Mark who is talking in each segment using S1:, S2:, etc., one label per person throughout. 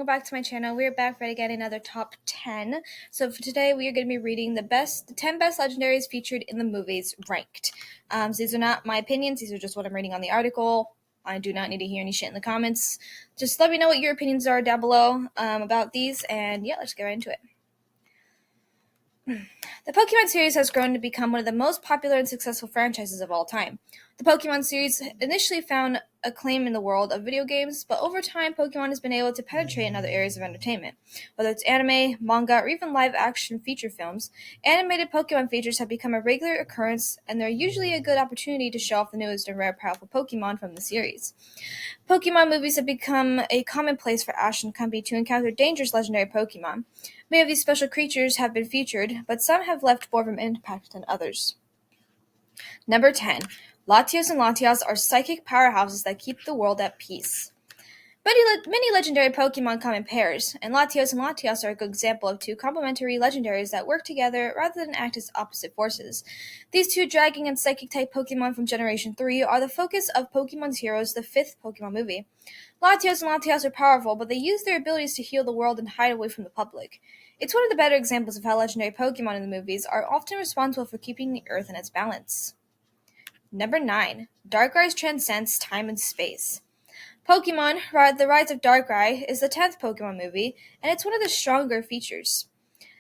S1: back to my channel. We're back ready to get another top 10. So for today, we are going to be reading the 10 best legendaries featured in the movies ranked. So these are not my opinions. These are just what I'm reading on the article. I do not need to hear any shit in the comments. Just let me know what your opinions are down below about these. And yeah, let's get right into it. The Pokemon series has grown to become one of the most popular and successful franchises of all time. The Pokemon series initially found acclaim in the world of video games, but over time, Pokemon has been able to penetrate in other areas of entertainment. Whether it's anime, manga, or even live-action feature films, animated Pokemon features have become a regular occurrence, and they're usually a good opportunity to show off the newest and rare powerful Pokemon from the series. Pokemon movies have become a commonplace for Ash and company to encounter dangerous legendary Pokemon. Many of these special creatures have been featured, but some have left more of an impact than others. Number 10. Latios and Latias are psychic powerhouses that keep the world at peace. Many legendary Pokemon come in pairs, and Latias are a good example of two complementary legendaries that work together rather than act as opposite forces. These two dragon and psychic-type Pokemon from Generation 3 are the focus of Pokemon's Heroes, the fifth Pokemon movie. Latios and Latias are powerful, but they use their abilities to heal the world and hide away from the public. It's one of the better examples of how legendary Pokemon in the movies are often responsible for keeping the Earth in its balance. Number 9. Darkrai's transcends time and space. Pokemon The Rise of Darkrai is the 10th Pokemon movie, and it's one of the stronger features.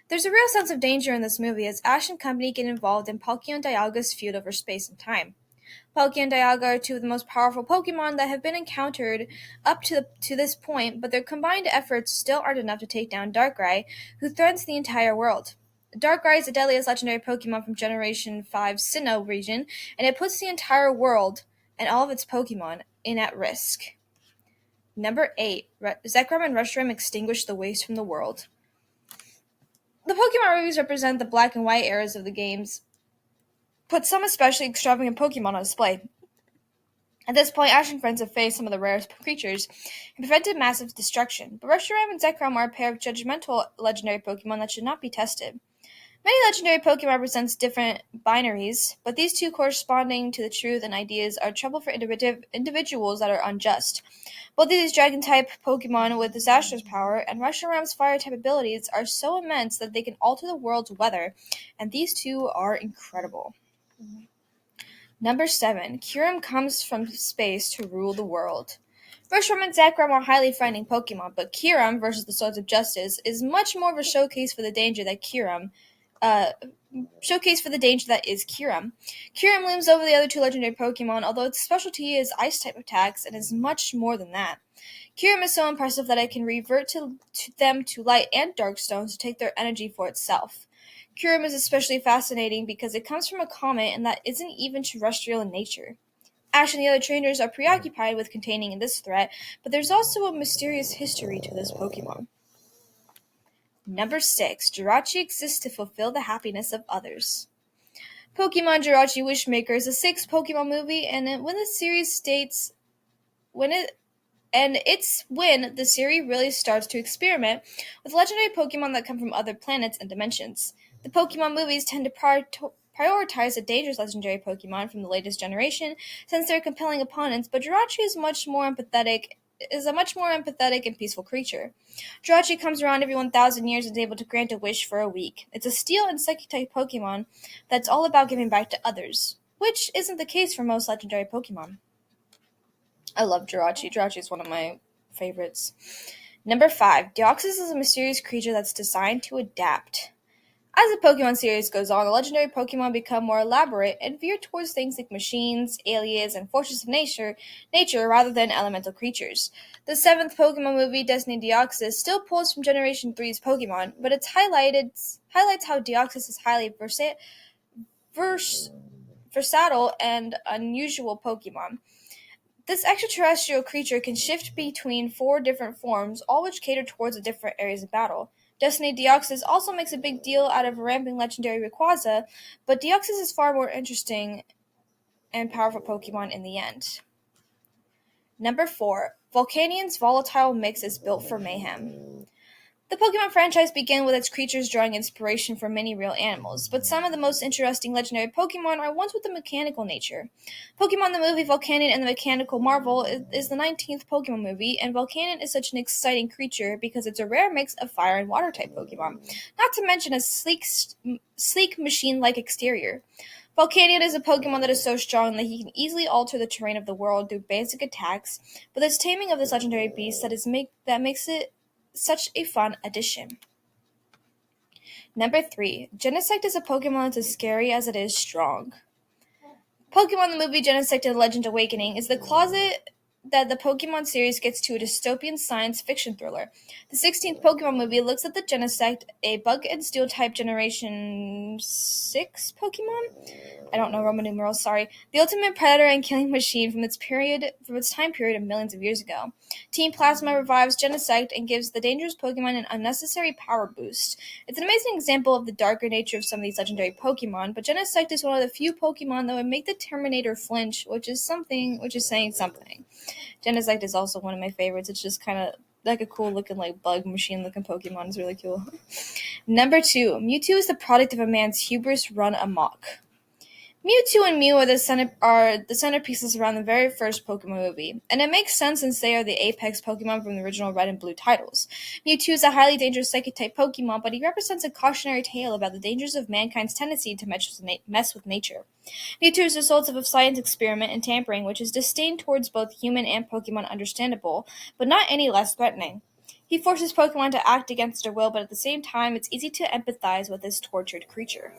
S1: There's a real sense of danger in this movie as Ash and company get involved in Palkia and Dialga's feud over space and time. Palkia and Dialga are two of the most powerful Pokemon that have been encountered up to this point, but their combined efforts still aren't enough to take down Darkrai, who threatens the entire world. Darkrai is the deadliest legendary Pokemon from Generation 5's Sinnoh region, and it puts the entire world and all of its Pokemon at risk. Number 8. Zekrom and Reshiram extinguish the waste from the world. The Pokemon movies represent the black and white eras of the games, put some especially extravagant Pokemon on display. At this point, Ash and friends have faced some of the rarest creatures and prevented massive destruction, but Reshiram and Zekrom are a pair of judgmental legendary Pokemon that should not be tested. Many legendary Pokemon represents different binaries, but these two corresponding to the truth and ideas are trouble for individuals that are unjust. Both of these Dragon-type Pokemon with disastrous power and Reshiram's Fire-type abilities are so immense that they can alter the world's weather, and these two are incredible. Number 7. Kyurem comes from space to rule the world. Reshiram and Zekrom are highly frightening Pokemon, but Kyurem versus the Swords of Justice is much more of a showcase for the danger that is Kyurem. Kyurem looms over the other two legendary Pokemon, although its specialty is Ice-type attacks and is much more than that. Kyurem is so impressive that it can revert to them to light and dark stones to take their energy for itself. Kyurem is especially fascinating because it comes from a comet and that isn't even terrestrial in nature. Ash and the other trainers are preoccupied with containing this threat, but there's also a mysterious history to this Pokemon. Number 6. Jirachi exists to fulfill the happiness of others. Pokemon Jirachi Wishmaker is the 6th Pokemon movie, and when the series really starts to experiment with legendary Pokemon that come from other planets and dimensions. The Pokemon movies tend to prioritize the dangerous legendary Pokemon from the latest generation since they're compelling opponents, but Jirachi is a much more empathetic and peaceful creature. Jirachi comes around every 1,000 years and is able to grant a wish for a week. It's a steel and psychic-type Pokemon that's all about giving back to others, which isn't the case for most legendary Pokemon. I love Jirachi. Jirachi is one of my favorites. Number 5. Deoxys is a mysterious creature that's designed to adapt. As the Pokemon series goes on, the legendary Pokemon become more elaborate and veer towards things like machines, aliens, and forces of nature rather than elemental creatures. The 7th Pokemon movie, Destiny Deoxys, still pulls from Generation 3's Pokemon, but it highlights how Deoxys is highly versatile and unusual Pokemon. This extraterrestrial creature can shift between 4 different forms, all which cater towards the different areas of battle. Destiny Deoxys also makes a big deal out of ramping legendary Rayquaza, but Deoxys is far more interesting and powerful Pokemon in the end. Number 4. Volcanian's volatile mix is built for mayhem. The Pokemon franchise began with its creatures drawing inspiration from many real animals, but some of the most interesting legendary Pokemon are ones with a mechanical nature. Pokemon the movie Volcanion and the Mechanical Marvel is the 19th Pokemon movie, and Volcanion is such an exciting creature because it's a rare mix of fire and water type Pokemon, not to mention a sleek machine-like exterior. Volcanion is a Pokemon that is so strong that he can easily alter the terrain of the world through basic attacks, but there's taming of this legendary beast that makes it such a fun addition. Number 3. Genesect is a Pokemon that's as scary as it is strong. Pokemon the movie Genesect and Legend Awakening is the closet that the Pokemon series gets to a dystopian science fiction thriller. The 16th Pokemon movie looks at the Genesect, a bug and steel type Generation 6 Pokemon? I don't know Roman numerals, sorry. The ultimate predator and killing machine from its time period of millions of years ago. Team Plasma revives Genesect and gives the dangerous Pokemon an unnecessary power boost. It's an amazing example of the darker nature of some of these legendary Pokemon, but Genesect is one of the few Pokemon that would make the Terminator flinch, which is saying something. Genesect is also one of my favorites. It's just kind of like a cool looking, like bug machine looking Pokemon. It's really cool. Number 2, Mewtwo is the product of a man's hubris run amok. Mewtwo and Mew are the centerpieces around the very first Pokemon movie, and it makes sense since they are the apex Pokemon from the original Red and Blue titles. Mewtwo is a highly dangerous Psychic-type Pokemon, but he represents a cautionary tale about the dangers of mankind's tendency to mess with nature. Mewtwo is the result of a science experiment and tampering, which is disdain towards both human and Pokemon understandable, but not any less threatening. He forces Pokemon to act against their will, but at the same time, it's easy to empathize with this tortured creature.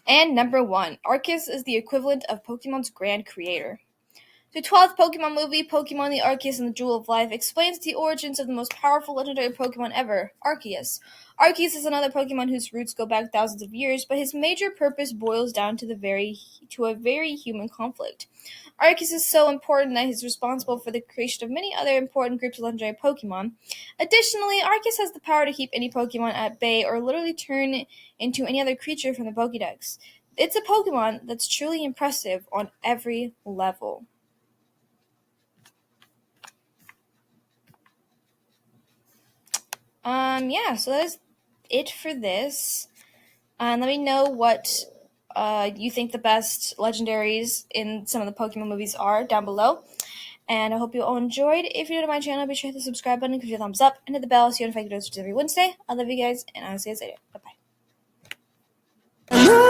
S1: And number 1, Arceus is the equivalent of Pokemon's grand creator. The 12th Pokemon movie, Pokemon the Arceus and the Jewel of Life, explains the origins of the most powerful legendary Pokemon ever, Arceus. Arceus is another Pokemon whose roots go back thousands of years, but his major purpose boils down to a very human conflict. Arceus is so important that he's responsible for the creation of many other important groups of legendary Pokemon. Additionally, Arceus has the power to keep any Pokemon at bay or literally turn into any other creature from the Pokédex. It's a Pokemon that's truly impressive on every level. So that is it for this. Let me know what you think the best legendaries in some of the Pokemon movies are down below. And I hope you all enjoyed. If you're new to my channel, be sure to hit the subscribe button, give you a thumbs up, and hit the bell so you're notified of videos every Wednesday. I love you guys, and I'll see you guys later. Bye-bye.